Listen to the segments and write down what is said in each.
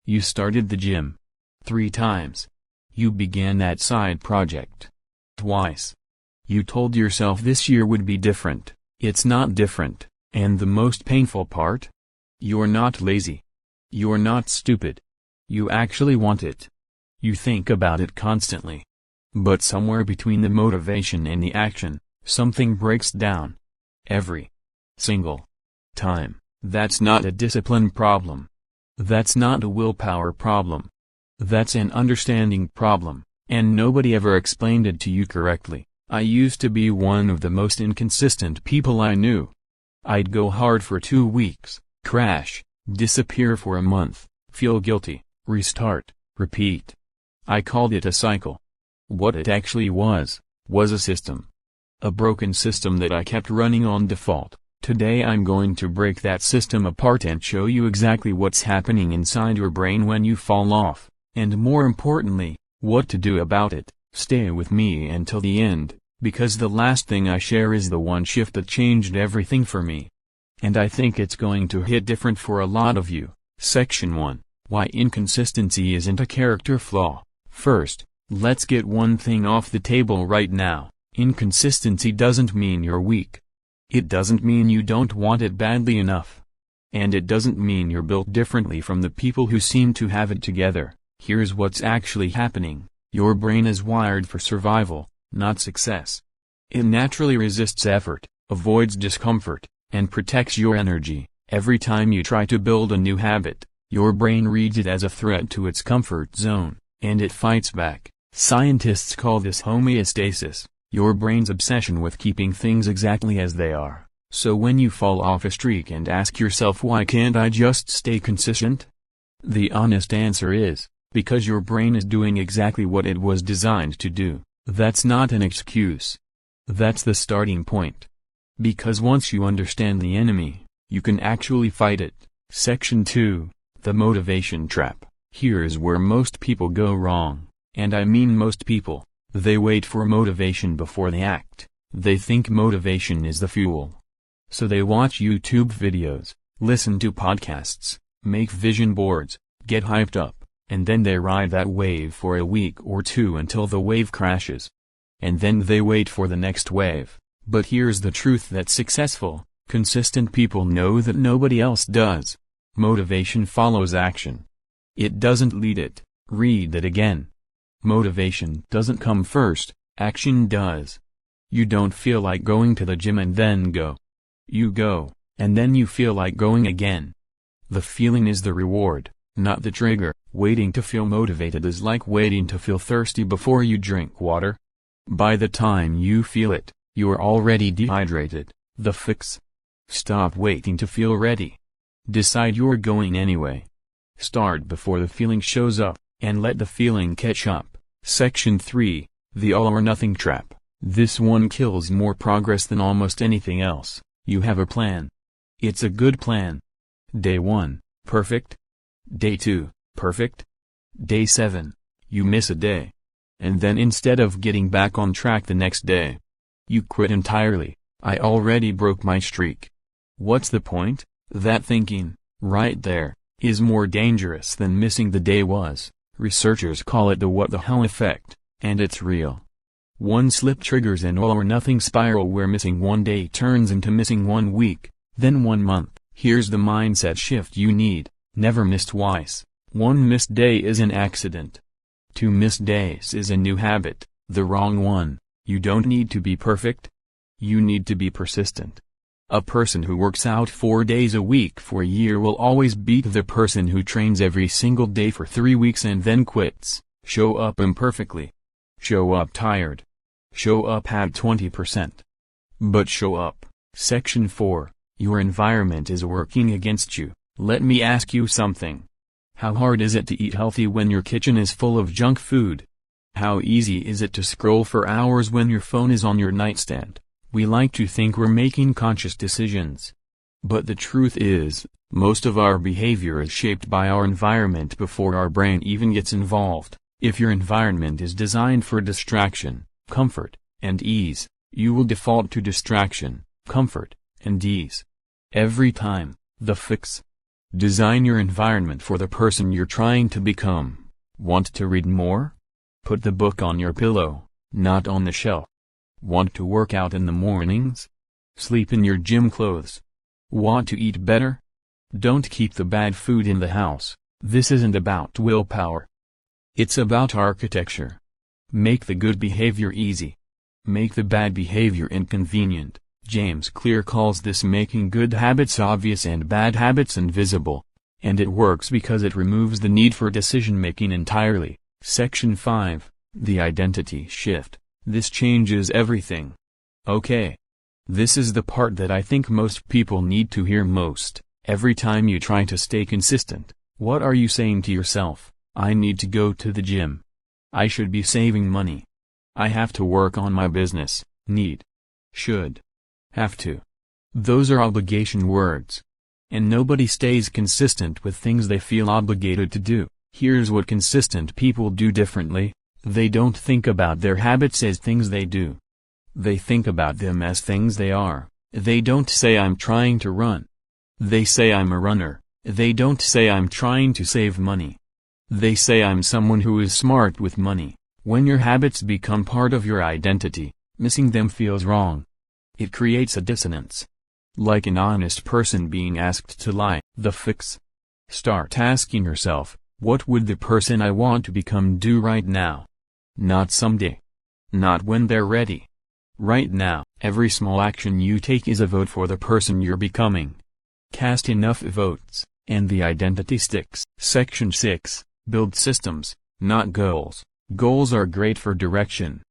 You started the gym 3 times. You began that side project twice. You told yourself this year would be different. It's not different, and the most painful part? You're not lazy. You're not stupid. You actually want it. You think about it constantly. But somewhere between the motivation and the action, something breaks down. Every single time. That's not a discipline problem. That's not a willpower problem. That's an understanding problem, and nobody ever explained it to you correctly. I used to be one of the most inconsistent people I knew. I'd go hard for 2 weeks, crash, disappear for a month, feel guilty, restart, repeat. I called it a cycle. What it actually was a system. A broken system that I kept running on default. Today I'm going to break that system apart and show you exactly what's happening inside your brain when you fall off, and more importantly, what to do about it. Stay with me until the end, because the last thing I share is the one shift that changed everything for me. And I think it's going to hit different for a lot of you. Section 1. Why inconsistency isn't a character flaw. First, let's get one thing off the table right now. Inconsistency doesn't mean you're weak. It doesn't mean you don't want it badly enough. And it doesn't mean you're built differently from the people who seem to have it together. Here's what's actually happening. Your brain is wired for survival, not success. It naturally resists effort, avoids discomfort, and protects your energy. Every time you try to build a new habit, your brain reads it as a threat to its comfort zone, and it fights back. Scientists call this homeostasis. Your brain's obsession with keeping things exactly as they are. So when you fall off a streak and ask yourself, why can't I just stay consistent? The honest answer is, because your brain is doing exactly what it was designed to do. That's not an excuse. That's the starting point. Because once you understand the enemy, you can actually fight it. Section 2. The motivation trap. Here's where most people go wrong, and I mean most people. They wait for motivation before they act. They think motivation is the fuel. So they watch YouTube videos, listen to podcasts, make vision boards, get hyped up, and then they ride that wave for a week or 2 until the wave crashes. And then they wait for the next wave. But here's the truth that successful, consistent people know that nobody else does. Motivation follows action. It doesn't lead it. Read that again. Motivation doesn't come first, action does. You don't feel like going to the gym and then go. You go, and then you feel like going again. The feeling is the reward, not the trigger. Waiting to feel motivated is like waiting to feel thirsty before you drink water. By the time you feel it, you're already dehydrated. The fix? Stop waiting to feel ready. Decide you're going anyway. Start before the feeling shows up, and let the feeling catch up. Section 3. The all-or-nothing trap. This one kills more progress than almost anything else. You have a plan. It's a good plan. Day 1, perfect. Day 2, perfect. Day 7, you miss a day. And then instead of getting back on track the next day, you quit entirely. I already broke my streak. What's the point? That thinking, right there, is more dangerous than missing the day was. Researchers call it the what the hell effect, and it's real. One slip triggers an all-or-nothing spiral where missing one day turns into missing 1 week, then 1 month. Here's the mindset shift you need. Never miss twice. 1 missed day is an accident. 2 missed days is a new habit, the wrong one. You don't need to be perfect. You need to be persistent. A person who works out 4 days a week for a year will always beat the person who trains every single day for 3 weeks and then quits. Show up imperfectly. Show up tired. Show up at 20%. But show up. Section 4. Your environment is working against you. Let me ask you something. How hard is it to eat healthy when your kitchen is full of junk food? How easy is it to scroll for hours when your phone is on your nightstand? We like to think we're making conscious decisions. But the truth is, most of our behavior is shaped by our environment before our brain even gets involved. If your environment is designed for distraction, comfort, and ease, you will default to distraction, comfort, and ease. Every time. The fix? Design your environment for the person you're trying to become. Want to read more? Put the book on your pillow, not on the shelf. Want to work out in the mornings? Sleep in your gym clothes. Want to eat better? Don't keep the bad food in the house. This isn't about willpower. It's about architecture. Make the good behavior easy. Make the bad behavior inconvenient. James Clear calls this making good habits obvious and bad habits invisible. And it works because it removes the need for decision-making entirely. Section 5, the identity shift. This changes everything. Okay. This is the part that I think most people need to hear most. Every time you try to stay consistent, what are you saying to yourself? I need to go to the gym. I should be saving money. I have to work on my business. Need. Should. Have to. Those are obligation words. And nobody stays consistent with things they feel obligated to do. Here's what consistent people do differently. They don't think about their habits as things they do. They think about them as things they are. They don't say I'm trying to run. They say I'm a runner. They don't say I'm trying to save money. They say I'm someone who is smart with money. When your habits become part of your identity, missing them feels wrong. It creates a dissonance. Like an honest person being asked to lie. The fix. Start asking yourself, what would the person I want to become do right now? Not someday. Not when they're ready. Right now. Every small action you take is a vote for the person you're becoming. Cast enough votes, and the identity sticks. Section 6, build systems, not goals. Goals are great for direction.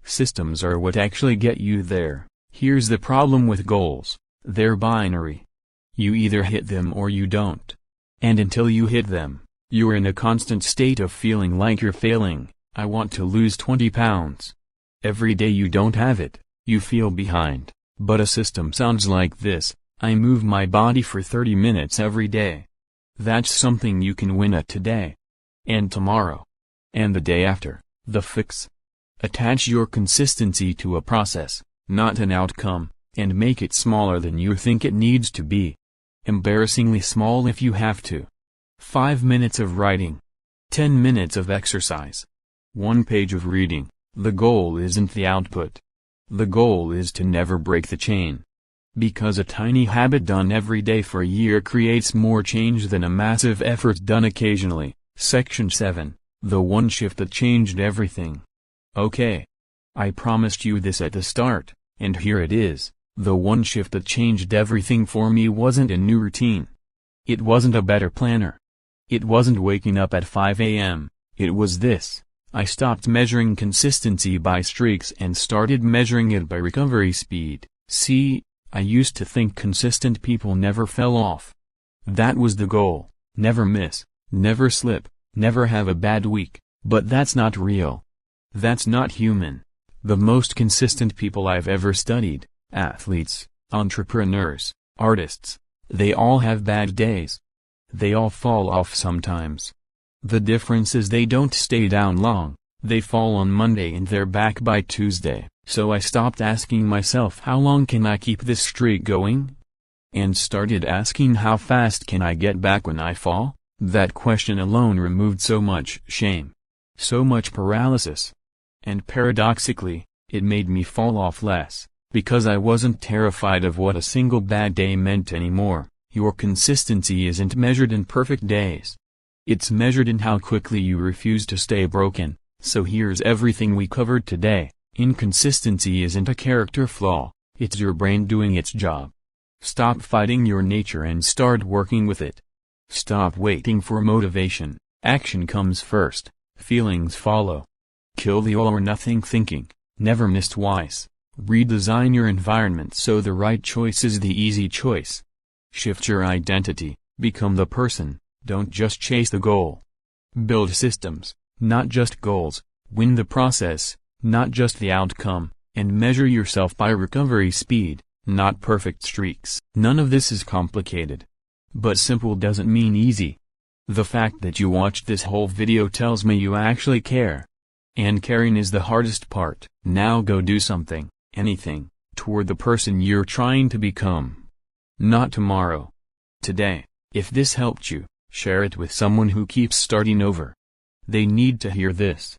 Systems are what actually get you there. Here's the problem with goals. They're binary. You either hit them or you don't. And until you hit them, you're in a constant state of feeling like you're failing. I want to lose 20 pounds. Every day you don't have it, you feel behind. But a system sounds like this: I move my body for 30 minutes every day. That's something you can win at today. And tomorrow. And the day after. The fix. Attach your consistency to a process, not an outcome, and make it smaller than you think it needs to be. Embarrassingly small if you have to. 5 minutes of writing. 10 minutes of exercise. 1 page of reading. The goal isn't the output. The goal is to never break the chain. Because a tiny habit done every day for a year creates more change than a massive effort done occasionally. Section 7, the one shift that changed everything. Okay. I promised you this at the start, and here it is. The one shift that changed everything for me wasn't a new routine. It wasn't a better planner. It wasn't waking up at 5 a.m., it was this. I stopped measuring consistency by streaks and started measuring it by recovery speed. See, I used to think consistent people never fell off. That was the goal. Never miss, never slip, never have a bad week. But that's not real. That's not human. The most consistent people I've ever studied, athletes, entrepreneurs, artists, they all have bad days. They all fall off sometimes. The difference is they don't stay down long. They fall on Monday and they're back by Tuesday. So I stopped asking myself how long can I keep this streak going? And started asking how fast can I get back when I fall? That question alone removed so much shame. So much paralysis. And paradoxically, it made me fall off less, because I wasn't terrified of what a single bad day meant anymore. Your consistency isn't measured in perfect days. It's measured in how quickly you refuse to stay broken. So here's everything we covered today. Inconsistency isn't a character flaw, it's your brain doing its job. Stop fighting your nature and start working with it. Stop waiting for motivation. Action comes first, feelings follow. Kill the all or nothing thinking. Never miss twice. Redesign your environment so the right choice is the easy choice. Shift your identity, become the person, don't just chase the goal. Build systems, not just goals. Win the process, not just the outcome, and measure yourself by recovery speed, not perfect streaks. None of this is complicated. But simple doesn't mean easy. The fact that you watched this whole video tells me you actually care. And caring is the hardest part. Now go do something, anything, toward the person you're trying to become. Not tomorrow. Today. If this helped you, share it with someone who keeps starting over. They need to hear this.